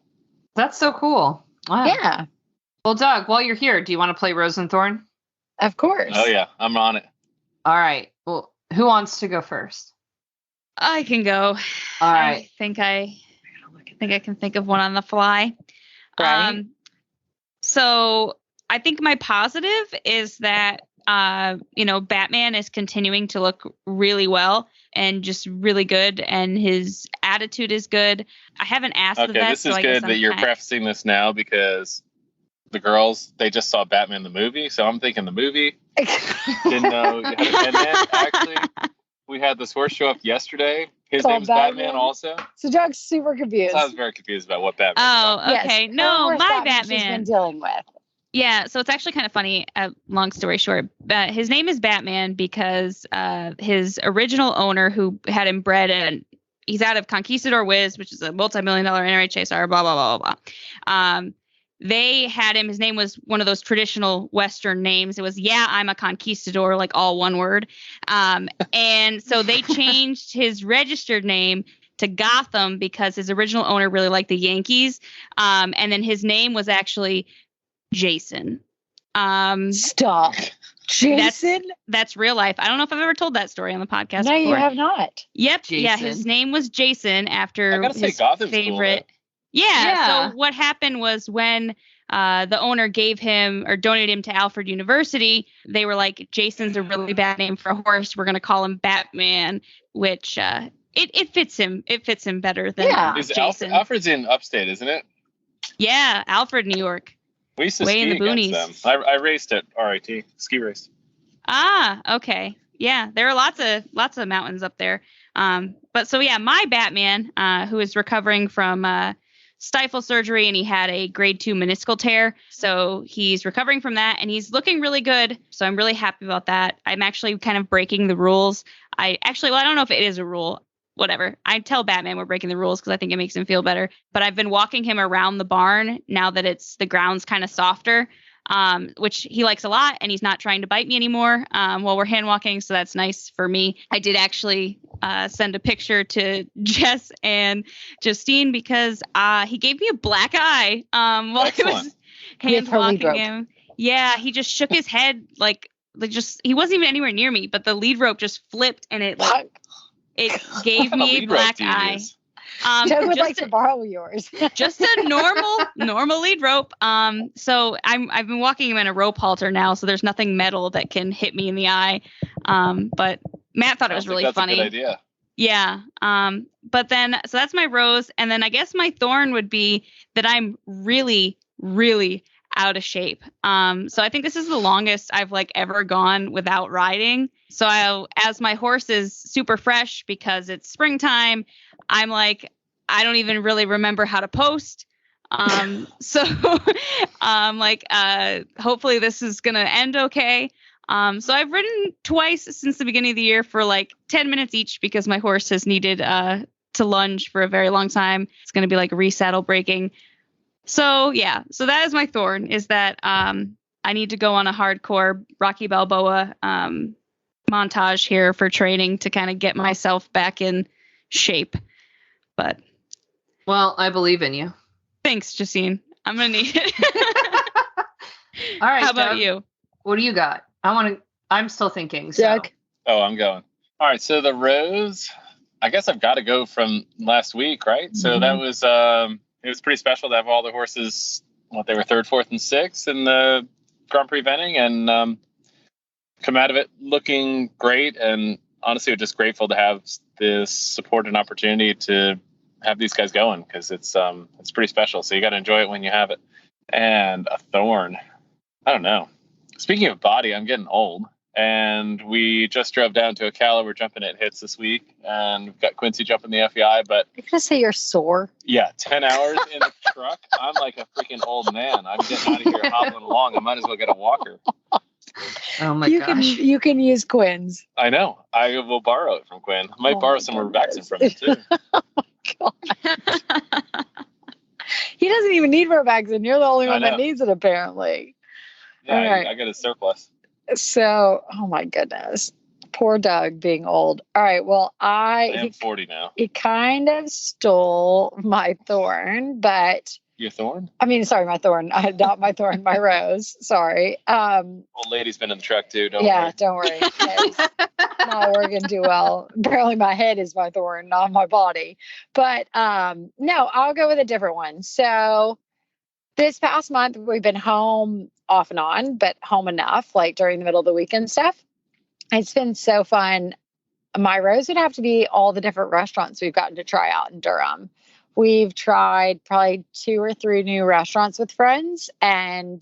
That's so cool. Wow. Yeah, Well, Doug, while you're here, do you want to play Rose and Thorn? of course. Oh yeah, I'm on it. All right. Well, who wants to go first? I can go. All right. I think I can think of one on the fly. Right. So I think my positive is that Batman is continuing to look really well and just really good, and his attitude is good. I haven't asked the Okay, vet, this so is I guess good that you're prefacing this now, because the girls, they just saw Batman the movie, so I'm thinking the movie. Didn't know. And then actually, we had this horse show up yesterday. His Called name's Batman Batman? also. So Doug's super confused. So I was very confused about what Batman. Oh, Yes, okay. her No, horse my Batman she's been Batman. dealing with. Yeah, so it's actually kind of funny. Long story short, his name is Batman because his original owner, who had him bred, and he's out of Conquistador Wiz, which is a multi-million-dollar NRA chaser, blah blah blah blah blah. They had him. His name was one of those traditional Western names. It was I'm a Conquistador, like all one word. And so they changed his registered name to Gotham because his original owner really liked the Yankees. And then his name was actually Jason. Stop. Jason? That's real life. I don't know if I've ever told that story on the podcast No, before. you have not. Yep. Yeah, Jason. his name was Jason after I gotta say, his Gotham's cool, favorite. though. Yeah. So what happened was when the owner gave him or donated him to Alfred University, they were like, Jason's a really bad name for a horse. We're going to call him Batman, which it fits him. It fits him better than Jason. Alfred's in upstate, isn't it? Yeah, Alfred, New York. We used to Way ski in the against boonies. them. I raced at RIT, ski race. Ah, okay. Yeah, there are lots of mountains up there. But so yeah, my Batman, who is recovering from stifle surgery, and he had a grade 2 meniscal tear. So he's recovering from that, and he's looking really good. So I'm really happy about that. I'm actually kind of breaking the rules. I don't know if it is a rule. Whatever. I tell Batman we're breaking the rules because I think it makes him feel better. But I've been walking him around the barn now that the ground's kind of softer, which he likes a lot, and he's not trying to bite me anymore while we're hand walking. So that's nice for me. I did actually send a picture to Jess and Justine because he gave me a black eye while I was Excellent. hand her lead walking rope. him. Yeah, he just shook his head like he wasn't even anywhere near me, but the lead rope just flipped, and it gave What kind of me a lead rope black do you eye. use? Doug would Just like to borrow yours. just a normal lead rope. So I've been walking him in a rope halter now, so there's nothing metal that can hit me in the eye. But Matt thought it was really that's funny. a good idea. Yeah. But then, so that's my rose. And then I guess my thorn would be that I'm really, really out of shape. So I think this is the longest I've ever gone without riding. So as my horse is super fresh because it's springtime, I'm I don't even really remember how to post. So hopefully this is going to end okay. So I've ridden twice since the beginning of the year for 10 minutes each because my horse has needed to lunge for a very long time. It's going to be resaddle breaking. So that is my thorn, is that I need to go on a hardcore Rocky Balboa montage here for training to kind of get myself back in shape. But well, I believe in you. Thanks, Justine. I'm gonna need it. All right. How about Doug, you? what do you got? I'm still thinking. So. Doug? Oh, I'm going. All right. So the Rose, I guess I've got to go from last week, right? So that was it was pretty special to have all the horses. They were 3rd, 4th, and 6th in the Grand Prix eventing, and come out of it looking great. And honestly, we're just grateful to have this support and opportunity to have these guys going, because it's pretty special. So you got to enjoy it when you have it. And a thorn, I don't know. Speaking of body, I'm getting old, and we just drove down to Ocala. We're jumping at hits this week, and we've got Quincy jumping the FEI. But You're gonna say you're sore? yeah, 10 hours in the truck. I'm like a freaking old man. I'm getting out of here hobbling along. I might as well get a walker. Oh my gosh. You can use Quinn's. I know. I will borrow it from Quinn. I might borrow some Robaxin from him too. He doesn't even need Robaxin. You're the only one know. that needs it, apparently. Yeah, All right. I got a surplus. So, oh my goodness. Poor Doug being old. All right. Well, I am 40 now. He kind of stole my thorn, but Your thorn? I mean, sorry, my thorn. Not my thorn, my rose. Sorry. Old lady's been in the truck too. Don't worry. Don't worry. It's not working too well. Apparently my head is my thorn, not my body. But no, I'll go with a different one. So this past month, we've been home off and on, but home enough, like during the middle of the weekend stuff. It's been so fun. My rose would have to be all the different restaurants we've gotten to try out in Durham. We've tried probably 2 or 3 new restaurants with friends, and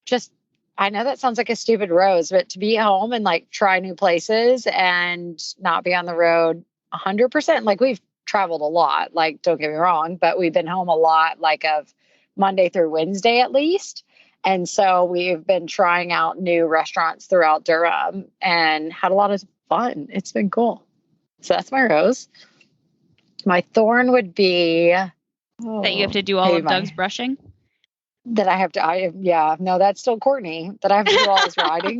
just, I know that sounds like a stupid rose, but to be home and like try new places and not be on the road 100%. Like, we've traveled a lot, like, don't get me wrong, but we've been home a lot, like of Monday through Wednesday at least. And so we've been trying out new restaurants throughout Durham and had a lot of fun. It's been cool. So that's my rose. My thorn would be That you have to do all of Doug's brushing? That I have to, no, that's still Courtney. That I have to do all his riding.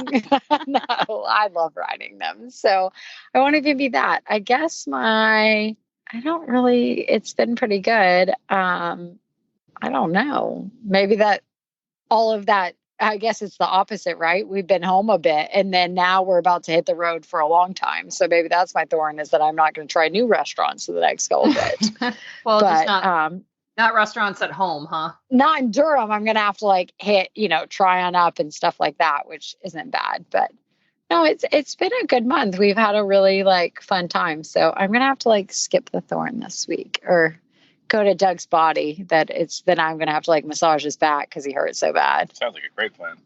No, I love riding them. So I won't even be that. I guess it's been pretty good. I don't know. Maybe that all of that, I guess it's the opposite, right? We've been home a bit, and then now we're about to hit the road for a long time. So maybe that's my thorn, is that I'm not going to try new restaurants for the next couple bit. Well, but, just not restaurants at home, huh? Not in Durham. I'm going to have to like hit, try on up and stuff like that, which isn't bad. But no, it's been a good month. We've had a really like fun time. So I'm going to have to like skip the thorn this week, or go to Doug's body. Then I'm going to have to like massage his back because he hurt so bad. Sounds like a great plan.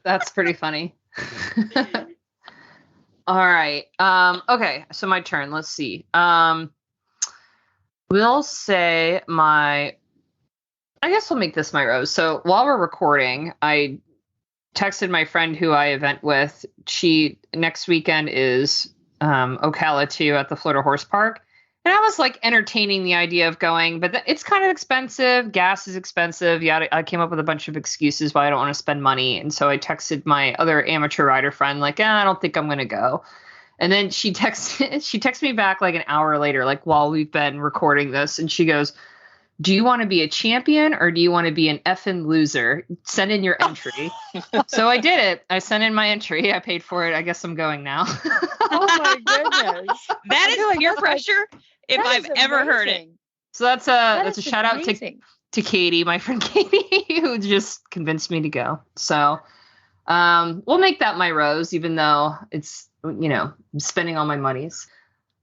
That's pretty funny. All right. Okay. So my turn. Let's see. We'll say I guess we'll make this my rose. So while we're recording, I texted my friend who I event with. Next weekend is Ocala 2 at the Florida Horse Park. And I was like entertaining the idea of going, but it's kind of expensive. Gas is expensive. Yeah, I came up with a bunch of excuses why I don't want to spend money. And so I texted my other amateur rider friend, like, I don't think I'm going to go. And then she texted me back like an hour later, like while we've been recording this. And she goes, do you want to be a champion or do you want to be an effing loser? Send in your entry. So I did it. I sent in my entry. I paid for it. I guess I'm going now. Oh my goodness. That is peer pressure if I've ever heard it. So that's a shout out to Katie, my friend Katie, who just convinced me to go. So we'll make that my rose, even though it's, I'm spending all my monies.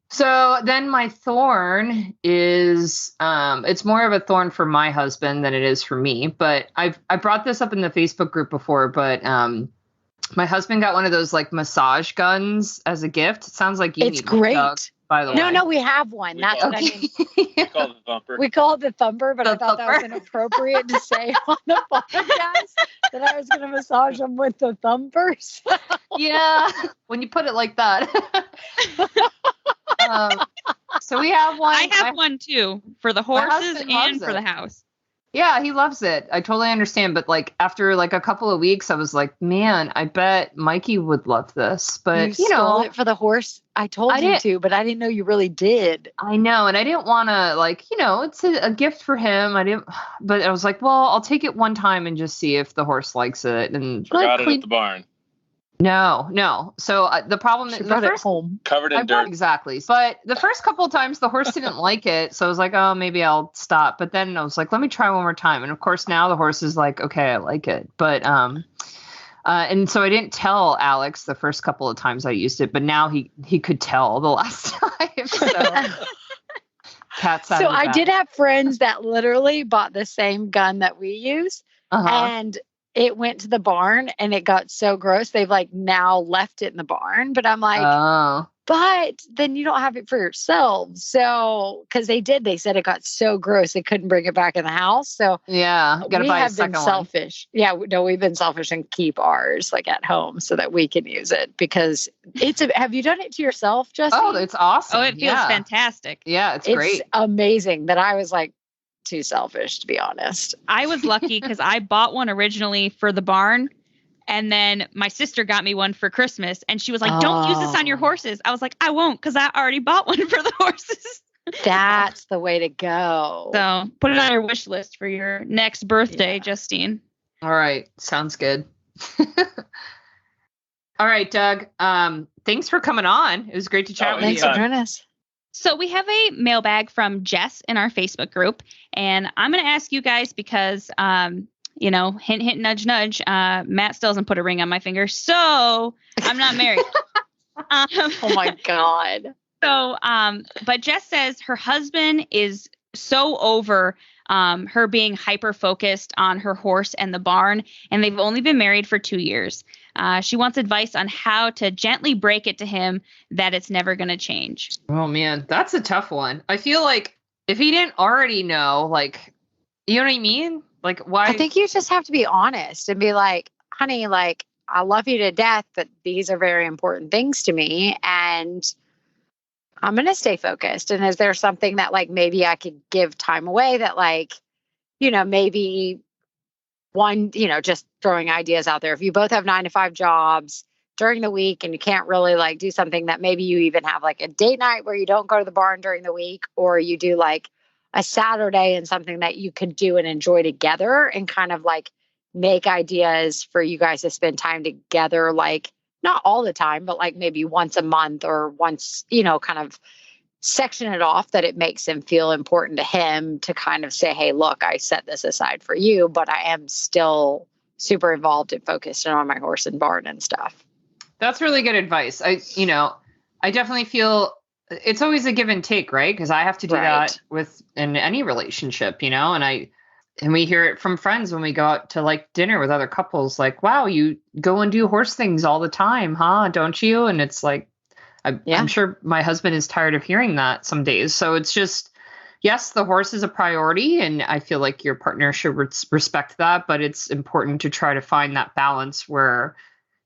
So then my thorn is, it's more of a thorn for my husband than it is for me. But I brought this up in the Facebook group before, but my husband got one of those like massage guns as a gift. It sounds like you it's need great. Doug, by the way. No, we have one. That's what I mean. We call it the thumper. We call it the thumper, but I thought that was inappropriate to say on the podcast that I was going to massage him with the thumpers. Yeah, when you put it like that. So we have one. I have one too for the horses husband and loves for the it. house. Yeah, he loves it. I totally understand. But like after like a couple of weeks, I was like, man, I bet Mikey would love this. But you stole it for the horse. I told I you didn't- to, but I didn't know you really did. I know, and I didn't want to like, it's a gift for him. But I was like, well, I'll take it one time and just see if the horse likes it. And Forgot it at the barn. No. So the problem She is brought the it first home. Covered in dirt. exactly. But the first couple of times the horse didn't like it, so I was like, oh, maybe I'll stop. But then I was like, let me try one more time. And of course now the horse is like, okay, I like it. But and so I didn't tell Alex the first couple of times I used it, but now he could tell the last time. So cat's out So of the I bag. did have friends that literally bought the same gun that we use, Uh-huh. and it went to the barn and it got so gross. They've like now left it in the barn, but I'm like, Oh. but then you don't have it for yourselves. So, because they said it got so gross they couldn't bring it back in the house. So Yeah, gotta we buy a have been second one. selfish. Yeah, no, we've been selfish and keep ours like at home so that we can use it because have you done it to yourself, Justin? Oh, it's awesome. Oh, it feels yeah. fantastic. Yeah, it's it's great. amazing that I was like too selfish, to be honest. I was lucky because I bought one originally for the barn. And then my sister got me one for Christmas. And she was like, don't use this on your Oh. horses. I was like, I won't because I already bought one for the horses. That's the way to go. So put it on your wish list for your next birthday, Yeah. Justine. All right. Sounds good. All right, Doug. Thanks for coming on. It was great to chat Oh, with Thanks you. for joining us. So we have a mailbag from Jess in our Facebook group. And I'm going to ask you guys because, hint, hint, nudge, nudge. Matt still hasn't put a ring on my finger. So I'm not married. Oh my God. But Jess says her husband is so over her being hyper focused on her horse and the barn, and they've only been married for 2 years. She wants advice on how to gently break it to him that it's never going to change. Oh man, that's a tough one. I feel like if he didn't already know, like, you know what I mean? Like, why? I think you just have to be honest and be like, honey, like, I love you to death, but these are very important things to me. And I'm going to stay focused. And is there something that like maybe I could give time away that like, maybe one, just throwing ideas out there. If you both have 9-to-5 jobs during the week and you can't really like do something that maybe you even have like a date night where you don't go to the barn during the week, or you do like a Saturday and something that you could do and enjoy together and kind of like make ideas for you guys to spend time together, like not all the time, but like maybe once a month or once, kind of section it off that it makes him feel important to him to kind of say, hey, look, I set this aside for you, but I am still super involved and focused on my horse and barn and stuff. That's really good advice. I definitely feel it's always a give and take, right? Because I have to do that in any relationship, and we hear it from friends when we go out to like dinner with other couples, like, wow, you go and do horse things all the time, huh? Don't you? And it's like, I'm sure my husband is tired of hearing that some days. So it's just, yes, the horse is a priority, and I feel like your partner should respect that, but it's important to try to find that balance where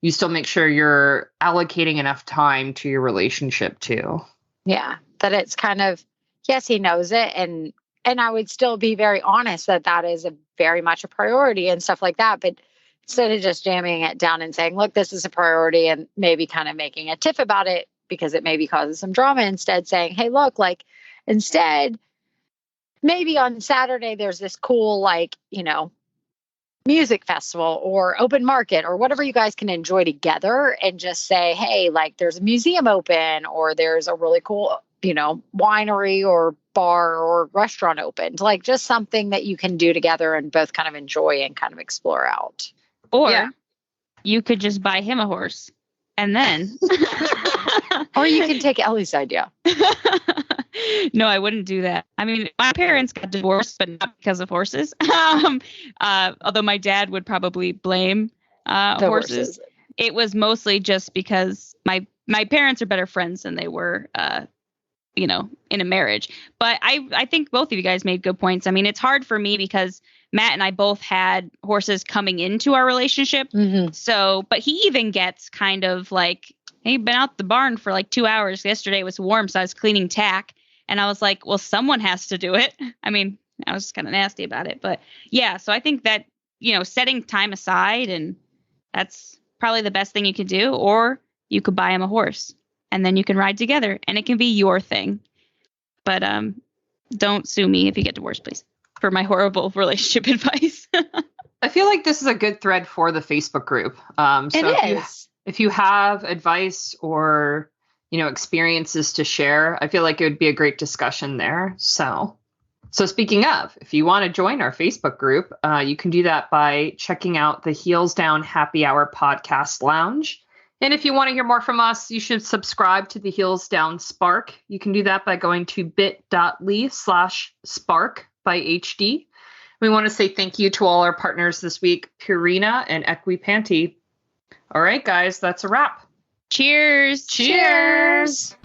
you still make sure you're allocating enough time to your relationship too. Yeah, that it's kind of, yes, he knows it. And I would still be very honest that is very much a priority and stuff like that. But instead of just jamming it down and saying, look, this is a priority, and maybe kind of making a tiff about it because it maybe causes some drama, instead saying, hey, look, like instead, maybe on Saturday, there's this cool, like, music festival or open market or whatever you guys can enjoy together, and just say, hey, like there's a museum open, or there's a really cool, winery or bar or restaurant open, like just something that you can do together and both kind of enjoy and kind of explore out. Or you could just buy him a horse and then. Or you can take Ellie's idea. No, I wouldn't do that. I mean, my parents got divorced, but not because of horses. Although my dad would probably blame horses. It was mostly just because my parents are better friends than they were, in a marriage. But I think both of you guys made good points. I mean, it's hard for me because Matt and I both had horses coming into our relationship. Mm-hmm. So, but he even gets kind of like, he'd been out the barn for like 2 hours. Yesterday it was warm, so I was cleaning tack. And I was like, well, someone has to do it. I mean, I was kind of nasty about it, but yeah. So I think that, setting time aside, and that's probably the best thing you could do. Or you could buy him a horse and then you can ride together and it can be your thing. But don't sue me if you get divorced, please, for my horrible relationship advice. I feel like this is a good thread for the Facebook group. If you have advice or, experiences to share, I feel like it would be a great discussion there. So speaking of, if you want to join our Facebook group, you can do that by checking out the Heels Down Happy Hour Podcast Lounge. And if you want to hear more from us, you should subscribe to the Heels Down Spark. You can do that by going to bit.ly/spark by HD. We want to say thank you to all our partners this week, Purina and Equipanti. All right, guys, that's a wrap. Cheers. Cheers.